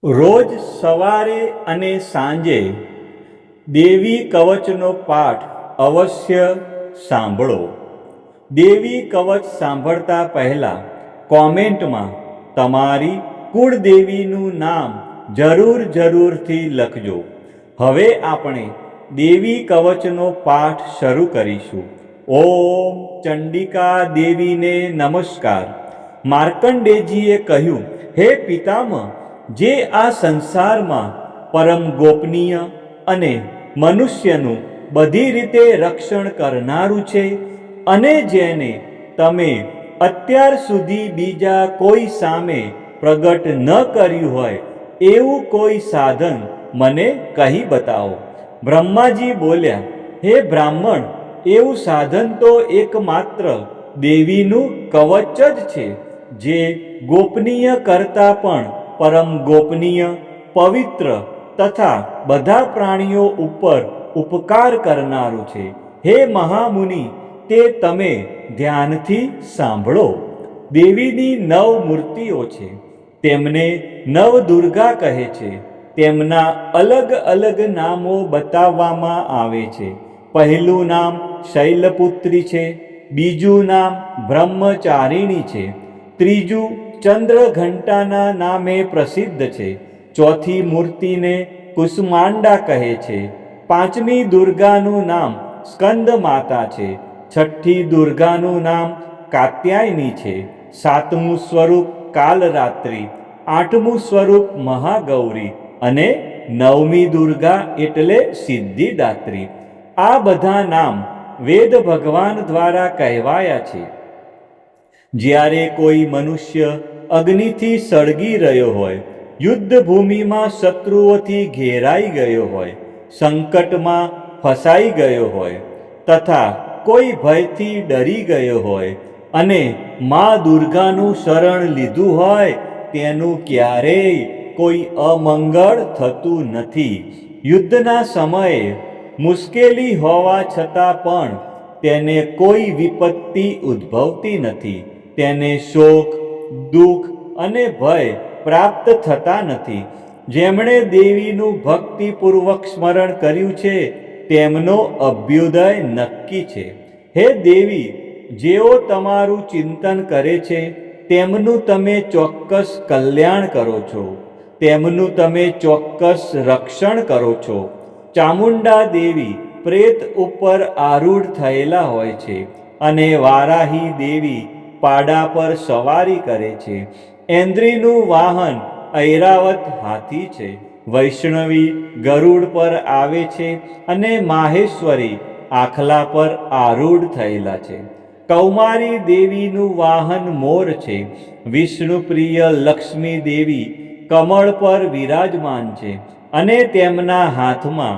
રોજ સવારે અને સાંજે દેવી કવચનો પાઠ અવશ્ય સાંભળો. દેવી કવચ સાંભળતા પહેલાં કોમેન્ટમાં તમારી કુળદેવીનું નામ જરૂરથી લખજો. હવે આપણે દેવી કવચનો પાઠ શરૂ કરીશું. ઓમ ચંડિકા દેવીને નમસ્કાર. માર્કંડેયજીએ કહ્યું, હે પિતામહ, જે આ સંસારમાં પરમ ગોપનીય અને મનુષ્યનું બધી રીતે રક્ષણ કરનારું છે અને જેને તમે અત્યાર સુધી બીજા કોઈ સામે પ્રગટ ન કર્યું હોય એવું કોઈ સાધન મને કહી બતાવો. બ્રહ્માજી બોલ્યા, હે બ્રાહ્મણ, એવું સાધન તો એકમાત્ર દેવીનું કવચ જ છે, જે ગોપનીય કરતાં પણ પરમ ગોપનીય, પવિત્ર તથા બધા પ્રાણીઓ ઉપર ઉપકાર કરનારું છે. હે મહામુનિ, તે તમે ધ્યાનથી સાંભળો. દેવીની 9 મૂર્તિઓ છે. તેમને નવદુર્ગા કહે છે. તેમના અલગ અલગ નામો બતાવવામાં આવે છે. પહેલું નામ શૈલપુત્રી છે, બીજું નામ બ્રહ્મચારિણી છે, ત્રીજું ચંદ્રઘંટાના નામે પ્રસિદ્ધ છે, ચોથી મૂર્તિને કુષ્માંડા કહે છે, પાંચમી દુર્ગાનું નામ સ્કંદ માતા છે, છઠ્ઠી દુર્ગાનું નામ કાત્યાયની છે, સાતમું સ્વરૂપ કાલરાત્રિ, આઠમું સ્વરૂપ મહાગૌરી અને નવમી દુર્ગા એટલે સિદ્ધિદાત્રી. આ બધા નામ વેદ ભગવાન દ્વારા કહેવાયા છે. જ્યારે કોઈ મનુષ્ય અગ્નિથી સળગી રહ્યો હોય, યુદ્ધ ભૂમિમાં શત્રુઓથી ઘેરાઈ ગયો હોય, સંકટમાં ફસાઈ ગયો હોય તથા કોઈ ભયથી ડરી ગયો હોય અને મા દુર્ગાનું શરણ લીધું હોય, તેનું ક્યારેય કોઈ અમંગળ થતું નથી. યુદ્ધના સમયે મુશ્કેલી હોવા છતાં પણ તેને કોઈ વિપત્તિ ઉદ્ભવતી નથી. તેને શોક, દુઃખ અને ભય પ્રાપ્ત થતા નથી. જેમણે દેવીનું ભક્તિપૂર્વક સ્મરણ કર્યું છે તેમનો અભ્યુદય નક્કી છે. હે દેવી, જેઓ તમારું ચિંતન કરે છે તેમનું તમે ચોક્કસ કલ્યાણ કરો છો, તેમનું તમે ચોક્કસ રક્ષણ કરો છો. ચામુંડા દેવી પ્રેત ઉપર આરૂઢ થયેલા હોય છે અને વારાહી દેવી પાડા પર સવારી કરે છે. ઐન્દ્રીનું વાહન ઐરાવત હાથી છે, વૈષ્ણવી ગરુડ પર આવે છે અને માહેશ્વરી આખલા પર આરૂઢ થયેલા છે. કૌમારી દેવીનું વાહન મોર છે. વિષ્ણુપ્રિય લક્ષ્મી દેવી કમળ પર વિરાજમાન છે અને તેમના હાથમાં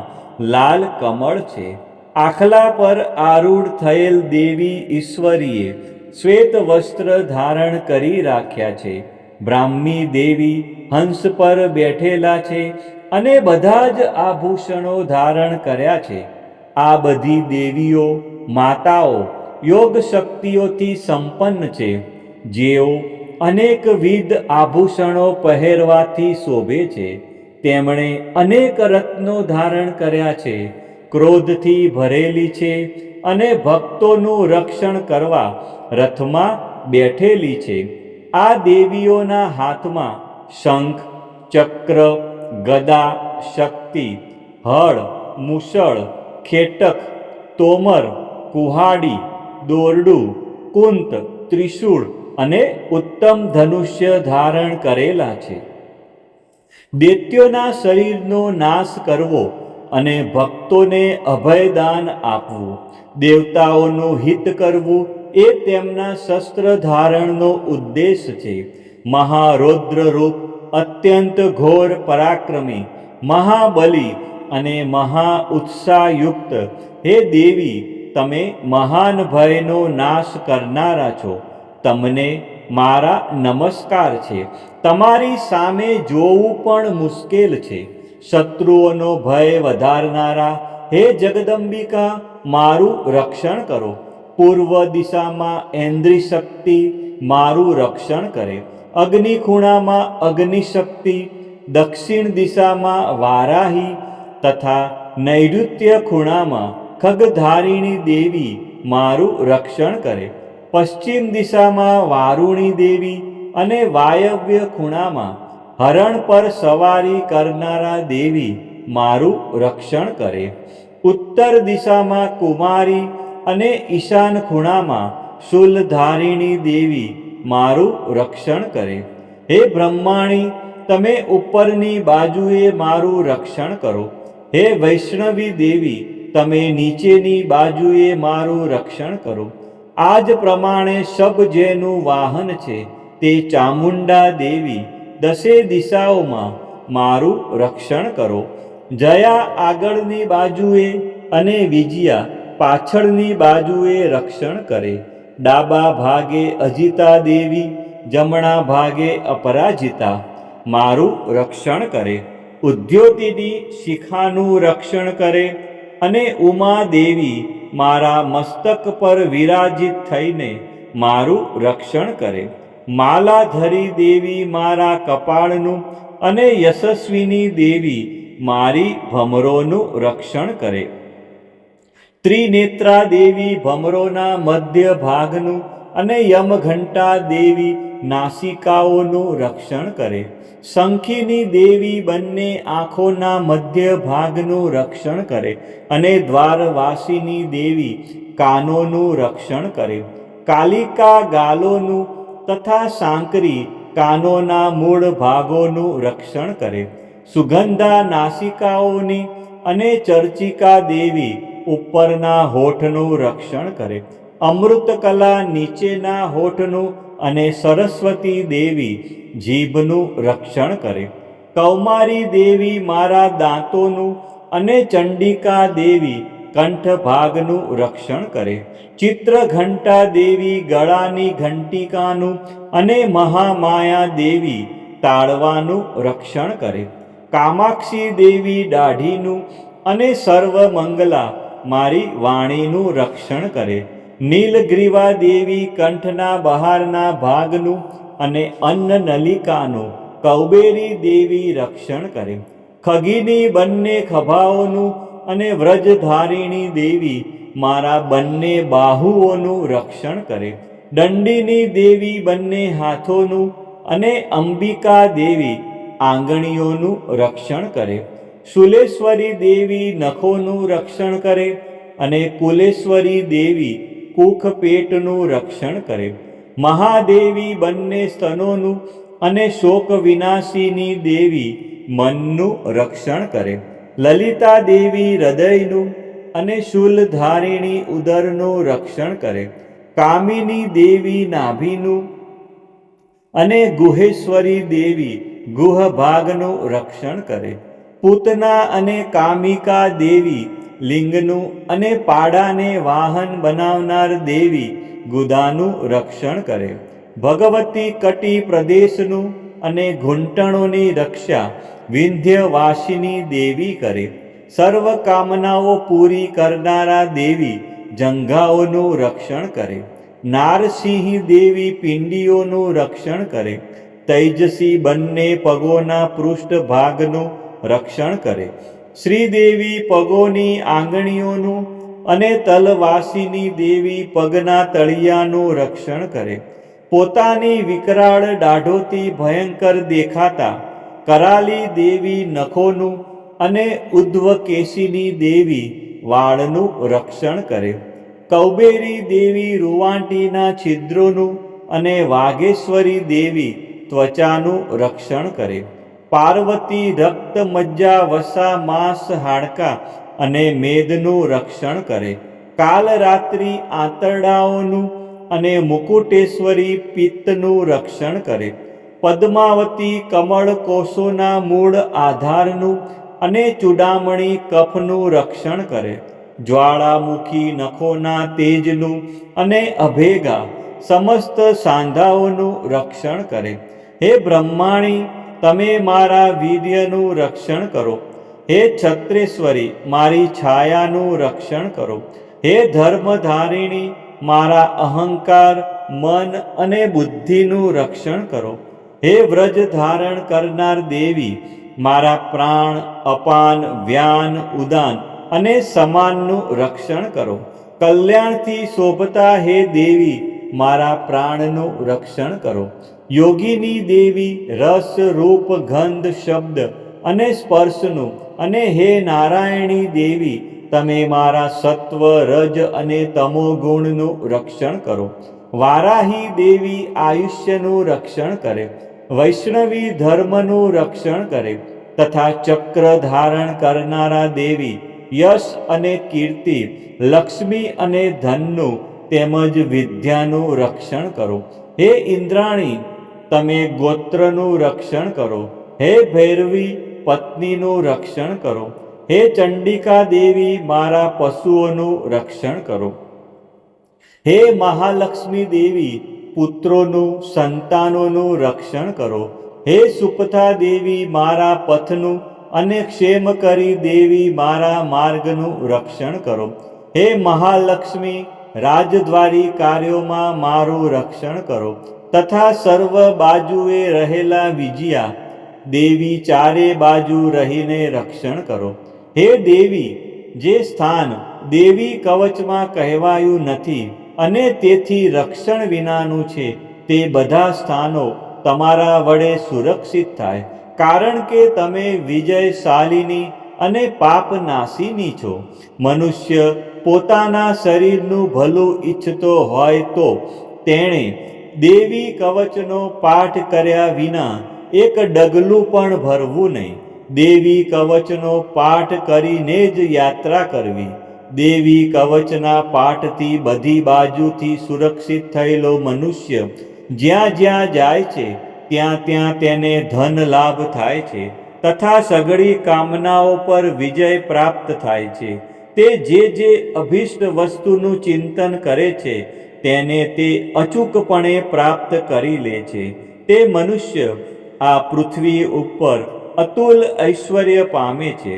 લાલ કમળ છે. આખલા પર આરૂઢ થયેલ દેવી ઈશ્વરીએ શ્વેત વસ્ત્ર ધારણ કરી રાખ્યા છે. બ્રાહ્મી દેવી હંસ પર બેઠેલા છે અને બધા જ આભૂષણો ધારણ કર્યા છે. આ બધી દેવીઓ માતાઓ યોગ શક્તિઓથી સંપન્ન છે, જેઓ અનેકવિધ આભૂષણો પહેરવાથી શોભે છે. તેમણે અનેક રત્નો ધારણ કર્યા છે, ક્રોધથી ભરેલી છે અને ભક્તોનું રક્ષણ કરવા રથમાં બેઠેલી છે. આ દેવીઓના હાથમાં શંખ, ચક્ર, ગદા, શક્તિ, હળ, મુસળ, ખેટક, તોમર, કુહાડી, દોરડું, કુંત, ત્રિશૂળ અને ઉત્તમ ધનુષ્ય ધારણ કરેલા છે. દૈત્યોના શરીરનો નાશ કરવો અને ભક્તોને અભયદાન આપવું, દેવતાઓનું હિત કરવું એ તેમના શસ્ત્ર ધારણનો ઉદ્દેશ છે. મહારૌદ્ર રૂપ, અત્યંત ઘોર પરાક્રમી, મહાબલી અને મહા ઉત્સાહયુક્ત હે દેવી, તમે મહાન ભયનો નાશ કરનારા છો. તમને મારા નમસ્કાર છે. તમારી સામે જોવું પણ મુશ્કેલ છે. શત્રુઓનો ભય વધારનારા હે જગદંબિકા, મારું રક્ષણ કરો. પૂર્વ દિશામાં ઐન્દ્રી શક્તિ મારું રક્ષણ કરે. અગ્નિ ખૂણામાં અગ્નિ શક્તિ, દક્ષિણ દિશામાં વારાહી તથા નૈઋત્ય ખૂણામાં ખગધારિણી દેવી મારું રક્ષણ કરે. પશ્ચિમ દિશામાં વારુણી દેવી અને વાયવ્ય ખૂણામાં હરણ પર સવારી કરનારા દેવી મારું રક્ષણ કરે. ઉત્તર દિશામાં કુમારી અને ઈશાન ખૂણામાં શૂલધારિણી દેવી મારું રક્ષણ કરે. હે બ્રહ્માણી, તમે ઉપરની બાજુએ મારું રક્ષણ કરો. હે વૈષ્ણવી દેવી, તમે નીચેની બાજુએ મારું રક્ષણ કરો. આ જ પ્રમાણે શબ જેનું વાહન છે તે ચામુંડા દેવી દસે દિશાઓમાં મારું રક્ષણ કરો. જયા આગળની બાજુએ અને વિજયા પાછળની બાજુએ રક્ષણ કરે. ડાબા ભાગે અજિતા દેવી, જમણા ભાગે અપરાજિતા મારું રક્ષણ કરે. ઉદ્યોતિની શિખાનું રક્ષણ કરે અને ઉમા દેવી મારા મસ્તક પર વિરાજિત થઈને મારું રક્ષણ કરે. માલાધરી દેવી મારા કપાળનું અને યશસ્વીની દેવી મારી ભમરોનું રક્ષણ કરે. ત્રિનેત્રા દેવી ભમરોના મધ્ય ભાગનું અને યમઘંટા દેવી નાસિકાઓનું રક્ષણ કરે. શંખીની દેવી બંને આંખોના મધ્ય ભાગનું રક્ષણ કરે અને દ્વારવાસીની દેવી કાનોનું રક્ષણ કરે. કાલિકા ગાલોનું તથા સાંકરી કાનોના મૂળ ભાગોનું રક્ષણ કરે. સુગંધા નાસિકાઓની અને ચર્ચિકા દેવી ઉપરના હોઠનું રક્ષણ કરે. અમૃતકલા નીચેના હોઠનું અને સરસ્વતી દેવી જીભનું રક્ષણ કરે. કૌમારી દેવી મારા દાંતોનું અને ચંડિકા દેવી કંઠ ભાગનું રક્ષણ કરે. ચિત્રઘંટા દેવી ગળાની ઘંટિકાનું અને મહામાયા દેવી તાળવાનું રક્ષણ કરે. કામાક્ષી દેવી દાઢીનું અને સર્વમંગલા મારી વાણીનું રક્ષણ કરે. નીલગ્રીવા દેવી કંઠના બહારના ભાગનું અને અન્નનલિકાનું કૌબેરી દેવી રક્ષણ કરે. ખગીની બંને ખભાઓનું અને વ્રજધારિણી દેવી મારા બંને બાહુઓનું રક્ષણ કરે. દંડીની દેવી બંને હાથોનું અને અંબિકા દેવી આંગળીઓનું રક્ષણ કરે. શુલેશ્વરી દેવી નખોનું રક્ષણ કરે અને કુલેશ્વરી દેવી કુખ પેટનું રક્ષણ કરે. મહાદેવી બંને સ્તનોનું અને શોક વિનાશીની દેવી મનનું રક્ષણ કરે. લલિતા દેવી હૃદયનું અને શૂલધારિણી ઉદરનું રક્ષણ કરે. કામિની દેવી નાભીનું અને ગુહેશ્વરી દેવી ગુહ ભાગનું રક્ષણ કરે. પૂતના અને કામિકા દેવી લિંગનું અને પાડાને વાહન બનાવનાર દેવી ગુદાનું રક્ષણ કરે. ભગવતી કટી પ્રદેશનું અને ઘૂંટણોની રક્ષા વિંધ્યવાસિની દેવી કરે. સર્વ કામનાઓ પૂરી કરનારા દેવી જંઘાઓનું રક્ષણ કરે. નારસિંહ દેવી પિંડીઓનું રક્ષણ કરે. તૈજસી બંને પગોના પૃષ્ઠ ભાગનું રક્ષણ કરે. શ્રીદેવી પગોની આંગળીઓનું અને તલવાસીની દેવી પગના તળિયાનું રક્ષણ કરે. પોતાની વિકરાળ દાઢોથી ભયંકર દેખાતા કરાલી દેવી નખોનું અને ઉદ્ધવકેશીની દેવી વાળનું રક્ષણ કરે. કૌબેરી દેવી રૂવાંટીના છિદ્રોનું અને વાઘેશ્વરી દેવી ત્વચાનું રક્ષણ કરે. પાર્વતી રક્ત મજ્જા વસા માંસ હાડકા અને મેદનું રક્ષણ કરે. કાલરાત્રિ આંતરડાઓનું અને મુકુટેશ્વરી પિત્તનું રક્ષણ કરે. પદ્માવતી કમળ કોષોના મૂળ આધારનું અને ચૂડામણી કફનું રક્ષણ કરે. જ્વાળામુખી નખોના તેજનું અને અભેગા સમસ્ત સાંધાઓનું રક્ષણ કરે. હે બ્રહ્માણી, તમે મારા વીર્યનું રક્ષણ કરો. હે છત્રેશ્વરી, મારી છાયાનું રક્ષણ કરો. હે ધર્મધારિણી, મારા અહંકાર, મન અને બુદ્ધિનું રક્ષણ કરો. હે વ્રજ ધારણ કરનાર દેવી, મારા પ્રાણ, અપાન, વ્યાન, ઉદાન અને સમાનનું રક્ષણ કરો. કલ્યાણથી શોભતા હે દેવી, મારા પ્રાણનું રક્ષણ કરો. યોગીની દેવી, રસ, રૂપ, ગંધ, શબ્દ અને સ્પર્શનું, અને હે નારાયણી દેવી, તમે મારા સત્વ, રજ અને તમો ગુણનું રક્ષણ કરો. વારાહી દેવી આયુષ્યનું રક્ષણ કરે, વૈષ્ણવી ધર્મનું રક્ષણ કરે, તથા ચક્ર ધારણ કરનારા દેવી યશ અને કીર્તિ, લક્ષ્મી અને ધનનું તેમજ વિદ્યાનું રક્ષણ કરો. હે ઇન્દ્રાણી, તમે ગોત્રનું રક્ષણ કરો. હે ભૈરવી, પત્નીનું રક્ષણ કરો. હે ચંડિકા દેવી, મારા પશુઓનું રક્ષણ કરો. હે મહાલક્ષ્મી દેવી, પુત્રોનું, સંતાનોનું રક્ષણ કરો. હે સુપથા દેવી, મારા પથનું, અને ક્ષેમકરી દેવી, મારા માર્ગનું રક્ષણ કરો. હે મહાલક્ષ્મી, રાજદ્વારી કાર્યોમાં મારું રક્ષણ કરો, તથા સર્વ બાજુએ રહેલા વિજયા દેવી, ચારે બાજુ રહીને રક્ષણ કરો. હે દેવી, જે સ્થાન દેવી કવચમાં કહેવાયું નથી અને તેથી રક્ષણ વિનાનું છે, તે બધા સ્થાનો તમારા વડે સુરક્ષિત થાય, કારણ કે તમે વિજયશાલિની અને પાપનાશીની છો. મનુષ્ય પોતાના શરીરનું ભલું ઈચ્છતો હોય તો તેણે દેવી કવચનો પાઠ કર્યા વિના એક ડગલું પણ ભરવું નહીં. દેવી કવચનો પાઠ કરીને જ યાત્રા કરવી. દેવી કવચના પાઠથી બધી બાજુથી સુરક્ષિત થયેલો મનુષ્ય જ્યાં જ્યાં જાય છે ત્યાં ત્યાં તેને ધન લાભ થાય છે, તથા સઘળી કામનાઓ પર વિજય પ્રાપ્ત થાય છે. તે જે અભિષ્ટ વસ્તુનું ચિંતન કરે છે તેને તે અચૂકપણે પ્રાપ્ત કરી લે છે. તે મનુષ્ય આ પૃથ્વી ઉપર અતુલ ઐશ્વર્ય પામે છે.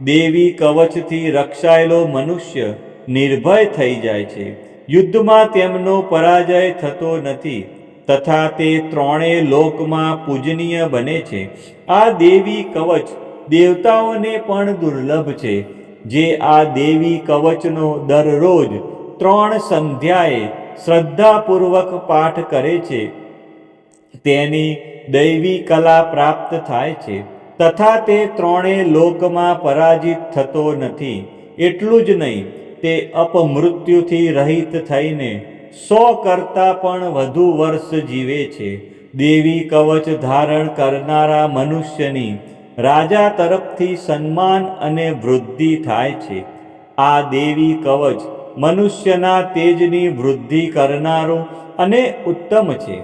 દેવી કવચથી રક્ષાયેલો મનુષ્ય નિર્ભય થઈ જાય છે. યુદ્ધમાં તેમનો પરાજય થતો નથી, તથા તે ત્રણેય લોકમાં પૂજનીય બને છે. આ દેવી કવચ દેવતાઓને પણ દુર્લભ છે. જે આ દેવી કવચનો દરરોજ 3 સંધ્યાએ શ્રદ્ધાપૂર્વક પાઠ કરે છે તેની દૈવી કલા પ્રાપ્ત થાય છે, તથા તે ત્રણેય લોકમાં પરાજિત થતો નથી. એટલું જ નહીં, તે અપમૃત્યુથી રહિત થઈને 100 કરતાં પણ વધુ વર્ષ જીવે છે. દેવી કવચ ધારણ કરનારા મનુષ્યની રાજા તરફથી સન્માન અને વૃદ્ધિ થાય છે. આ દેવી કવચ મનુષ્યના તેજની વૃદ્ધિ કરનારો અને ઉત્તમ છે.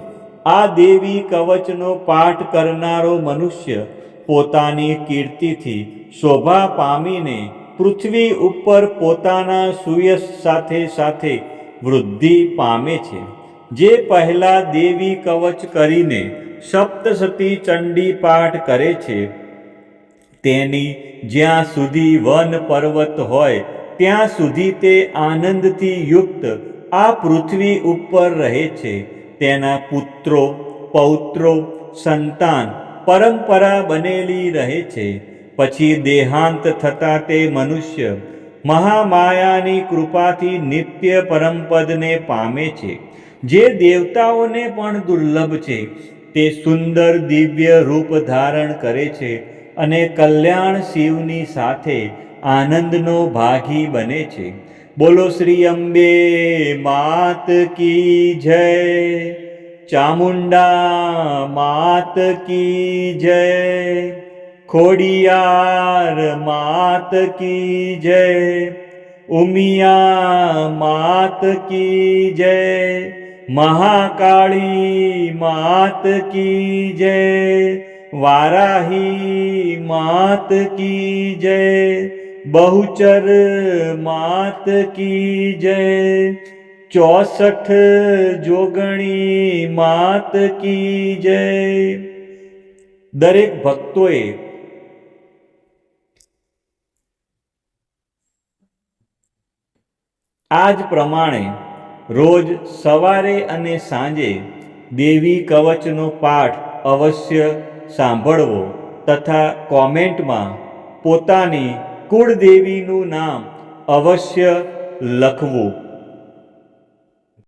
આ દેવી કવચનો પાઠ કરનારો મનુષ્ય પોતાની કીર્તિથી શોભા પામીને પૃથ્વી ઉપર પોતાના સુયશ સાથે સાથે વૃદ્ધિ પામે છે. જે પહેલા દેવી કવચ કરીને સપ્તસતી ચંડી પાઠ કરે છે તેની જ્યાં સુધી વન પર્વત હોય ત્યાં સુધી તે આનંદથી યુક્ત આ પૃથ્વી ઉપર રહે છે. તેના પુત્રો, પૌત્રો, સંતાન પરંપરા બનેલી રહે છે. પછી દેહાંત થતાં તે મનુષ્ય મહામાયાની કૃપાથી નિત્ય પરમપદને પામે છે. જે દેવતાઓને પણ દુર્લભ છે. તે સુંદર દિવ્ય રૂપ ધારણ કરે છે અને કલ્યાણ શિવની સાથે આનંદનો ભાગી બને છે. બોલો શ્રી અંબે માત કી જય, ચામુંડા માત કી જય, ખોડિયાર માત કી જય, ઉમિયા માત કી જય, મહાકાળી માત કી જય, વારાહી માત કી જય, બહુચર માત કી જય, 64 જોગણી માત કી જય. દરેક ભક્તોએ આ જ પ્રમાણે રોજ સવારે અને સાંજે દેવી કવચનો પાઠ અવશ્ય સાંભળવો તથા કોમેન્ટમાં પોતાની કુળદેવીનું નામ અવશ્ય લખવું.